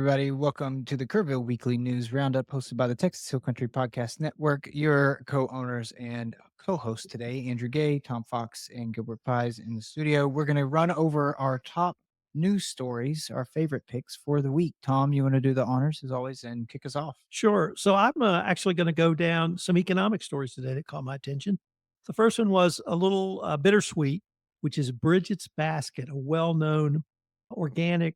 everybody. Welcome to the Kerrville Weekly News Roundup, hosted by the Texas Hill Country Podcast Network. Your co-owners and co-hosts today, Andrew Gay, Tom Fox, and Gilbert Paiz in the studio. We're going to run over our top news stories, our favorite picks for the week. Tom, you want to do the honors as always and kick us off? Sure. So I'm actually going to go down some economic stories today that caught my attention. The first one was a little bittersweet, which is Bridget's Basket, a well known organic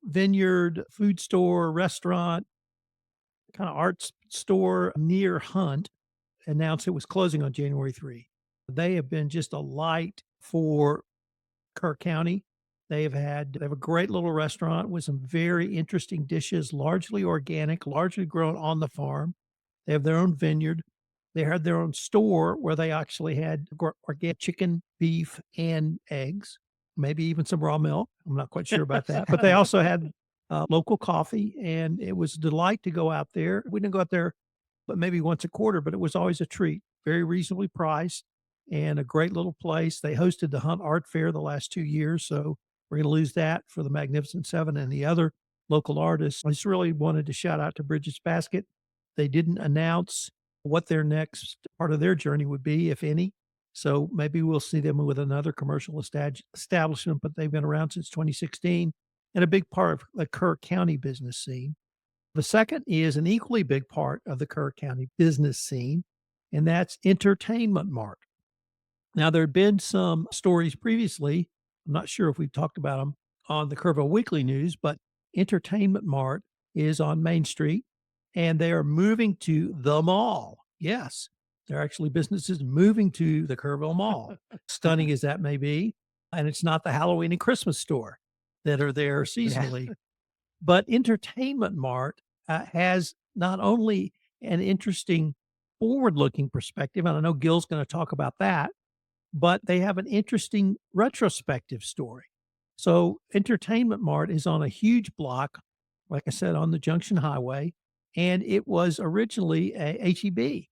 vineyard, food store, restaurant, kind of arts store near Hunt, announced it was closing on January 3. They have been just a light for Kerr County. They have a great little restaurant with some very interesting dishes, largely organic, largely grown on the farm. They have their own vineyard. They had their own store where they actually had organic chicken, beef, and eggs, maybe even some raw milk. I'm not quite sure about that. But they also had local coffee, and it was a delight to go out there. We didn't go out there but maybe once a quarter, but it was always a treat. Very reasonably priced and a great little place. They hosted the Hunt Art Fair the last 2 years, so we're going to lose that for the Magnificent Seven and the other local artists. I just really wanted to shout out to Bridget's Basket. They didn't announce what their next part of their journey would be, if any. So maybe we'll see them with another commercial establishment, but they've been around since 2016 and a big part of the Kerr County business scene. The second is an equally big part of the Kerr County business scene, and that's Entertainment Mart. Now, there had been some stories previously. I'm not sure if we've talked about them on the Kerrville Weekly News, but Entertainment Mart is on Main Street and they are moving to the mall. Yes, there are actually businesses moving to the Kerrville Mall, stunning as that may be. And it's not the Halloween and Christmas store that are there seasonally. Yeah. But Entertainment Mart has not only an interesting forward looking perspective, and I know Gil's going to talk about that, but they have an interesting retrospective story. So Entertainment Mart is on a huge block, like I said, on the Junction Highway, and it was originally a HEB.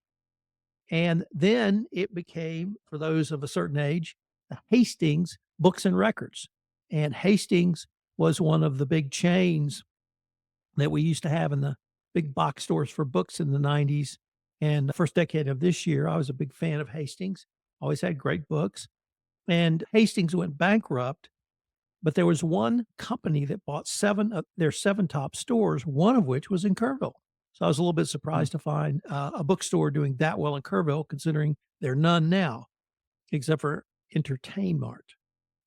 And then it became, for those of a certain age, Hastings Books and Records. And Hastings was one of the big chains that we used to have in the big box stores for books in the 90s. And the first decade of this year, I was a big fan of Hastings. Always had great books. And Hastings went bankrupt, but there was one company that bought their seven top stores, one of which was in Kerrville. So I was a little bit surprised to find a bookstore doing that well in Kerrville, considering there are none now, except for Entertain Mart.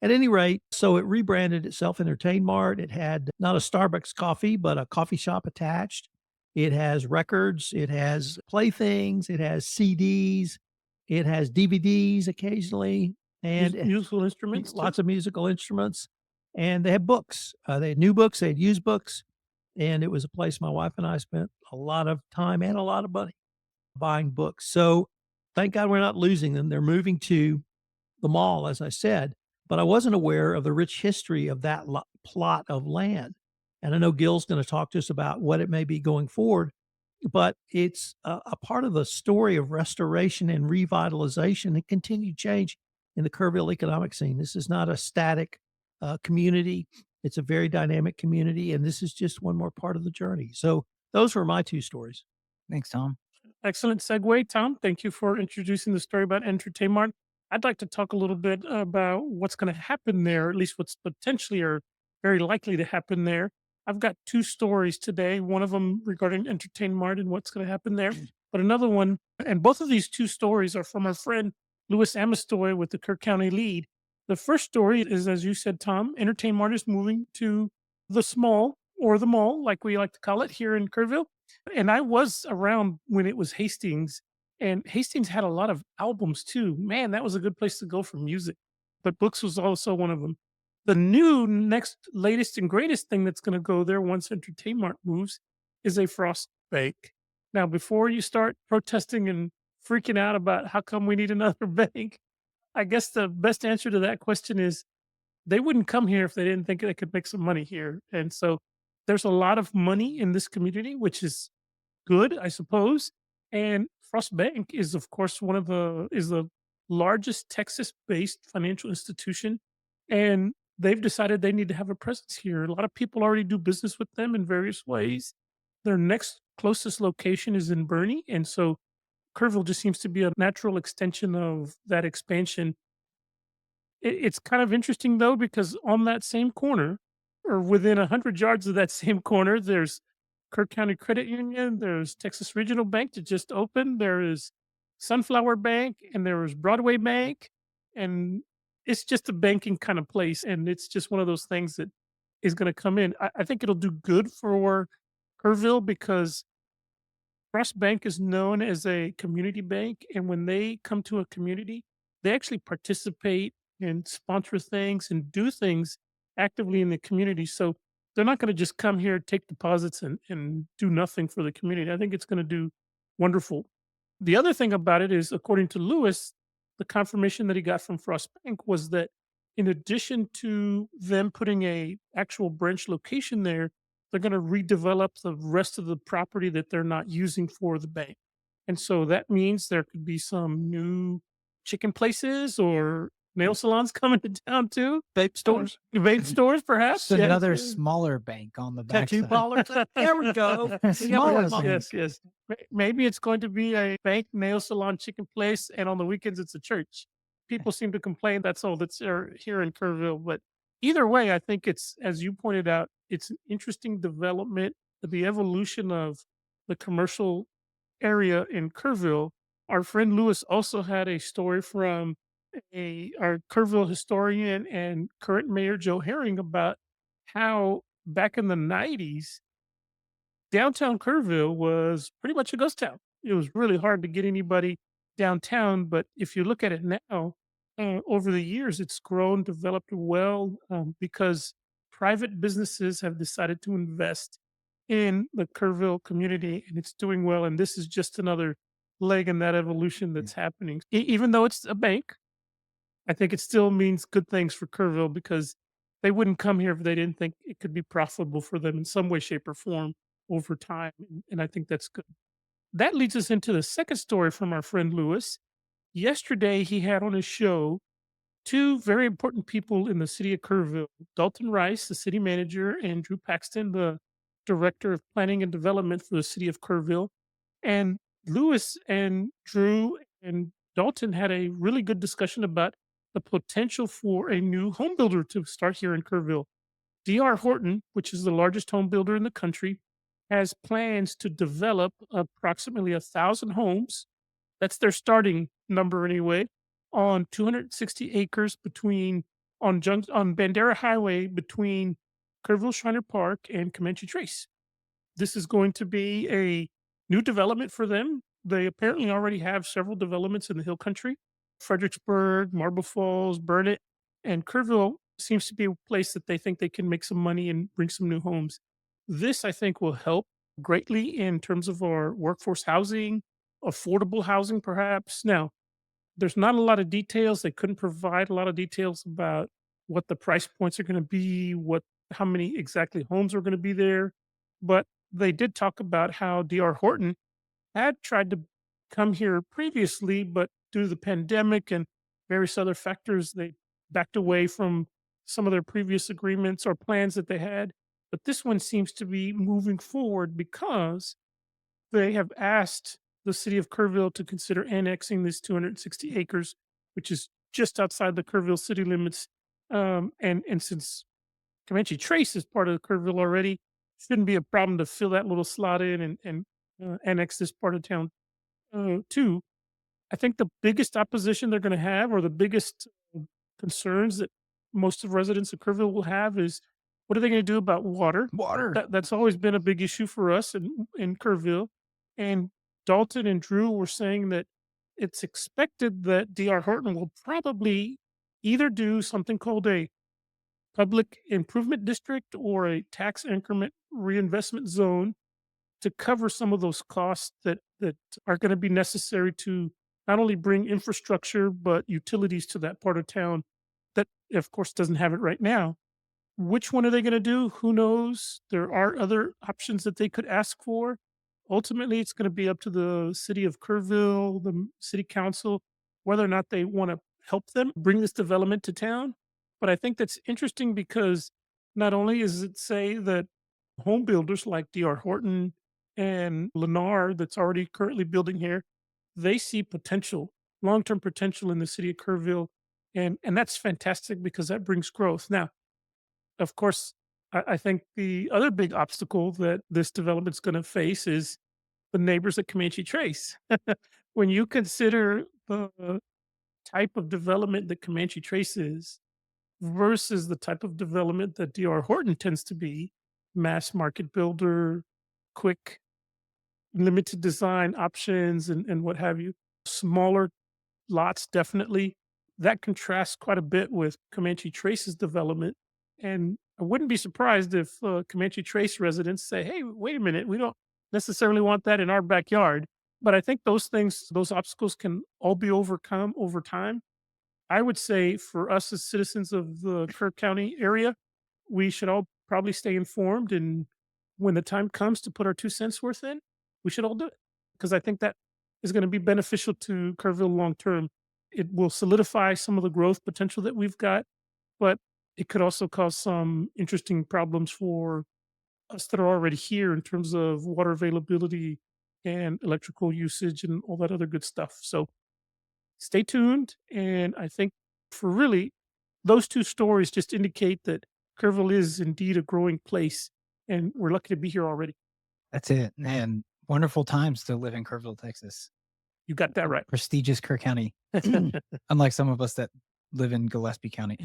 At any rate, so it rebranded itself Entertain Mart. It had not a Starbucks coffee, but a coffee shop attached. It has records, it has playthings, it has CDs, it has DVDs occasionally, and musical instruments, lots of musical instruments. And they had books. They had new books, they had used books. And it was a place my wife and I spent a lot of time and a lot of money buying books. So thank God we're not losing them. They're moving to the mall, as I said, but I wasn't aware of the rich history of that plot of land. And I know Gil's going to talk to us about what it may be going forward, but it's a part of the story of restoration and revitalization and continued change in the Kerrville economic scene. This is not a static community. It's a very dynamic community, and this is just one more part of the journey. So those were my two stories. Thanks, Tom. Excellent segue, Tom. Thank you for introducing the story about Entertainment. I'd like to talk a little bit about what's going to happen there, at least what's potentially or very likely to happen there. I've got two stories today, one of them regarding Entertainment and what's going to happen there, but another one, and both of these two stories are from our friend Louis Amistoy with the Kerr County Lead. The first story is, as you said, Tom, Entertainment is moving to the small or the mall, like we like to call it here in Kerrville. And I was around when it was Hastings, and Hastings had a lot of albums too. Man, that was a good place to go for music. But books was also one of them. The new next latest and greatest thing that's going to go there once Entertainment moves is a frost bank. Now, before you start protesting and freaking out about how come we need another bank, I guess the best answer to that question is they wouldn't come here if they didn't think they could make some money here. And so there's a lot of money in this community, which is good, I suppose. And Frost Bank is, of course, is the largest Texas-based financial institution. And they've decided they need to have a presence here. A lot of people already do business with them in various ways. Their next closest location is in Bernie, and so Kerrville just seems to be a natural extension of that expansion. It's kind of interesting though, because on that same corner, or within 100 yards of that same corner, there's Kirk County Credit Union, there's Texas Regional Bank that just opened, there is Sunflower Bank, and there is Broadway Bank, and it's just a banking kind of place, and it's just one of those things that is going to come in. I think it'll do good for Kerrville because Trust Bank is known as a community bank, and when they come to a community, they actually participate and sponsor things and do things actively in the community. So they're not going to just come here, take deposits, and do nothing for the community. I think it's going to do wonderful. The other thing about it is, according to Lewis, the confirmation that he got from Frost Bank was that in addition to them putting a actual branch location there, they're gonna redevelop the rest of the property that they're not using for the bank. And so that means there could be some new chicken places or nail salons coming to town too. Vape stores, Vape stores, perhaps. Just Yes. another smaller bank on the tattoo backside. parlors. There we go. We Smaller got bank. one. Yes. Maybe it's going to be a bank, nail salon, chicken place, and on the weekends it's a church. People seem to complain that's all that's here in Kerrville, but either way, I think it's, as you pointed out, it's an interesting development, the evolution of the commercial area in Kerrville. Our friend Lewis also had a story from our Kerrville historian and current mayor Joe Herring about how back in the 90s downtown Kerrville was pretty much a ghost town. It was really hard to get anybody downtown, but if you look at it now, over the years, it's grown, developed well, because private businesses have decided to invest in the Kerrville community, and it's doing well. And this is just another leg in that evolution that's happening. Even though it's a bank, I think it still means good things for Kerrville because they wouldn't come here if they didn't think it could be profitable for them in some way, shape, or form over time. And I think that's good. That leads us into the second story from our friend Lewis. Yesterday, he had on his show two very important people in the city of Kerrville: Dalton Rice, the city manager, and Drew Paxton, the director of planning and development for the city of Kerrville. And Lewis and Drew and Dalton had a really good discussion about the potential for a new home builder to start here in Kerrville. D.R. Horton, which is the largest home builder in the country, has plans to develop approximately 1,000 homes. That's their starting number anyway, on 260 acres on Bandera Highway between Kerrville Shriner Park and Comanche Trace. This is going to be a new development for them. They apparently already have several developments in the Hill Country: Fredericksburg, Marble Falls, Burnett, and Kerrville seems to be a place that they think they can make some money and bring some new homes. This, I think, will help greatly in terms of our workforce housing, affordable housing, perhaps. Now, there's not a lot of details. They couldn't provide a lot of details about what the price points are going to be, how many exactly homes are going to be there. But they did talk about how D.R. Horton had tried to come here previously, but due to the pandemic and various other factors, they backed away from some of their previous agreements or plans that they had. But this one seems to be moving forward because they have asked the city of Kerrville to consider annexing this 260 acres, which is just outside the Kerrville city limits. And since Comanche Trace is part of Kerrville already, shouldn't be a problem to fill that little slot in and annex this part of town too. I think the biggest opposition they're going to have, or the biggest concerns that most of residents of Kerrville will have, is what are they going to do about water? Water. That's always been a big issue for us in Kerrville. And Dalton and Drew were saying that it's expected that D.R. Horton will probably either do something called a public improvement district or a tax increment reinvestment zone to cover some of those costs that are going to be necessary to not only bring infrastructure but utilities to that part of town that, of course, doesn't have it right now. Which one are they going to do? Who knows? There are other options that they could ask for. Ultimately, it's going to be up to the city of Kerrville, the city council, whether or not they want to help them bring this development to town. But I think that's interesting because not only is it say that home builders like D.R. Horton and Lennar that's already currently building here, they see potential, long-term potential in the city of Kerrville, and that's fantastic because that brings growth. Now, of course, I think the other big obstacle that this development's gonna face is the neighbors at Comanche Trace. When you consider the type of development that Comanche Trace is versus the type of development that D.R. Horton tends to be, mass market builder, quick, limited design options, and what have you, smaller lots, definitely. That contrasts quite a bit with Comanche Trace's development, and I wouldn't be surprised if, Comanche Trace residents say, "Hey, wait a minute, we don't necessarily want that in our backyard." But I think those things, those obstacles can all be overcome over time. I would say for us as citizens of the Kerr County area, we should all probably stay informed, and when the time comes to put our 2 cents worth in, we should all do it, because I think that is gonna be beneficial to Kerrville long term. It will solidify some of the growth potential that we've got, but it could also cause some interesting problems for us that are already here in terms of water availability and electrical usage and all that other good stuff. So stay tuned. And I think for really those two stories just indicate that Kerrville is indeed a growing place, and we're lucky to be here already. That's it. And wonderful times to live in Kerrville, Texas. You got that right. Prestigious Kerr County, unlike some of us that live in Gillespie County.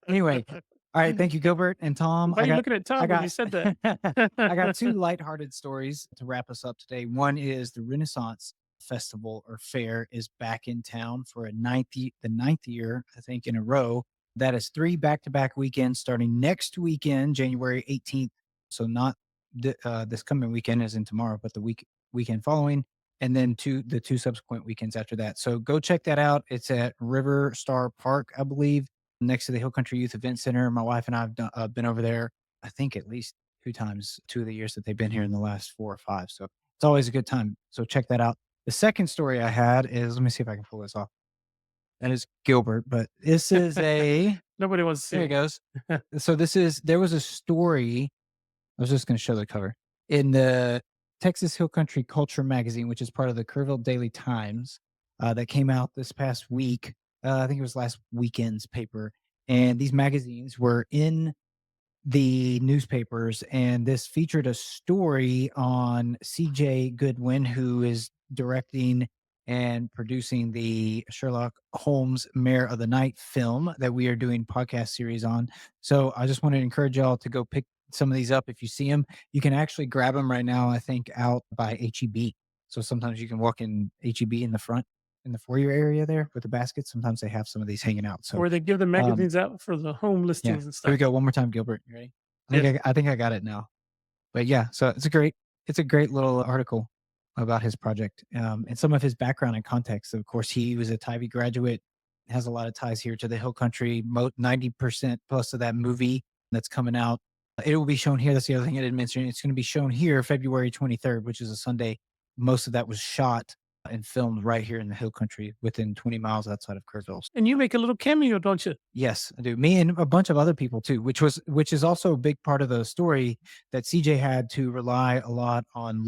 Anyway, all right. Thank you, Gilbert and Tom. Why are you looking at Tom when you said that? I got two lighthearted stories to wrap us up today. One is the Renaissance Festival or Fair is back in town for the ninth year, I think, in a row. That is 3 back-to-back weekends starting next weekend, January 18th. So not this coming weekend, as in tomorrow, but the weekend following, and then the two subsequent weekends after that. So go check that out. It's at River Star Park, I believe, next to the Hill Country Youth Event Center. My wife and I have been over there, I think, at least 2 times, 2 of the years that they've been here in the last 4 or 5. So it's always a good time. So check that out. The second story I had is, let me see if I can pull this off. That is Gilbert, but this is a, Nobody wants to see there it it. goes. So there was a story. I was just going to show the cover in the Texas Hill Country Culture magazine, which is part of the Kerrville Daily Times, that came out this past week. I think it was last weekend's paper. And these magazines were in the newspapers, and this featured a story on CJ Goodwin, who is directing and producing the Sherlock Holmes Mayor of the Night film that we are doing podcast series on. So I just want to encourage y'all to go pick some of these up. If you see them, you can actually grab them right now, I think, out by HEB. So sometimes you can walk in HEB in the front, in the foyer area there with the baskets. Sometimes they have some of these hanging out. So Where they give the magazines out for the home yeah, listings and here we stuff. go. One more time, Gilbert. You ready? Yes. I think I got it now. But yeah, so it's a great little article about his project, and some of his background and context. Of course, he was a Tybee graduate, has a lot of ties here to the Hill Country. 90% plus of that movie that's coming out, it will be shown here. That's the other thing I didn't mention. It's going to be shown here February 23rd, which is a Sunday. Most of that was shot and filmed right here in the Hill Country, within 20 miles outside of Kerrville. And you make a little cameo, don't you? Yes, I do. Me and a bunch of other people too, which is also a big part of the story, that CJ had to rely a lot on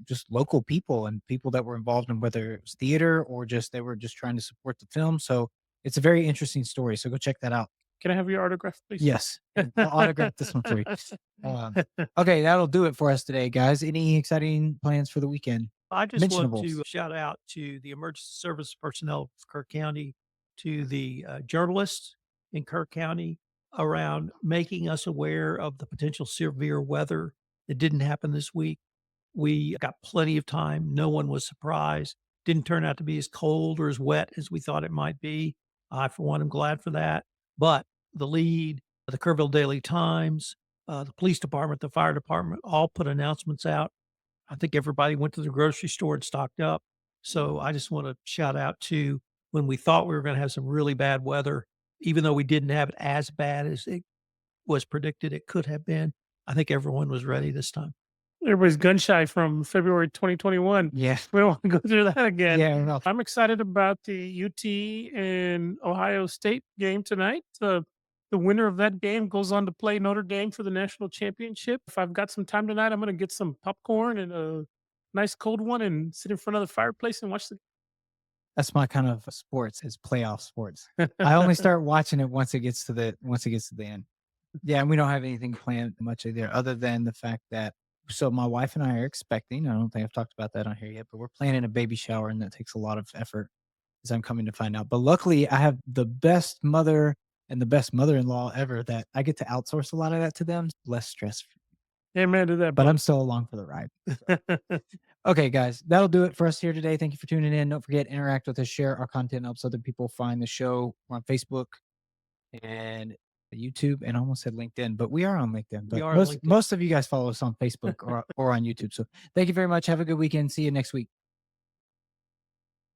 just local people and people that were involved in, whether it was theater or just they were just trying to support the film. So it's a very interesting story. So go check that out. Can I have your autograph, please? Yes, I'll autograph this one for you. Okay, that'll do it for us today, guys. Any exciting plans for the weekend? I just want Mentionables. to shout out to the emergency service personnel of Kerr County, to the journalists in Kerr County around making us aware of the potential severe weather that didn't happen this week. We got plenty of time. No one was surprised. Didn't turn out to be as cold or as wet as we thought it might be. I, for one, am glad for that. But the lead, the Kerrville Daily Times, the police department, the fire department, all put announcements out. I think everybody went to the grocery store and stocked up. So I just want to shout out to, when we thought we were going to have some really bad weather, even though we didn't have it as bad as it was predicted it could have been, I think everyone was ready this time. Everybody's gun shy from February 2021. Yeah. We don't want to go through that again. Yeah. No. I'm excited about the UT and Ohio State game tonight. The winner of that game goes on to play Notre Dame for the national championship. If I've got some time tonight, I'm going to get some popcorn and a nice cold one and sit in front of the fireplace and watch the. That's my kind of sports is playoff sports. I only start watching it once it gets to the end. Yeah, and we don't have anything planned much there other than the fact that so my wife and I are expecting. I don't think I've talked about that on here yet, but we're planning a baby shower and that takes a lot of effort as I'm coming to find out. But luckily I have the best mother and the best mother-in-law ever that I get to outsource a lot of that to them. Less stress, Amen to that, but I'm brother. still along for the ride. Okay, guys, that'll do it for us here today. Thank you for tuning in. Don't forget, interact with us, share our content, helps other people find the show. We're on Facebook and YouTube, and I almost said LinkedIn, but we are on LinkedIn. We But are on LinkedIn. most of you guys follow us on Facebook or on YouTube. So thank you very much. Have a good weekend. See you next week.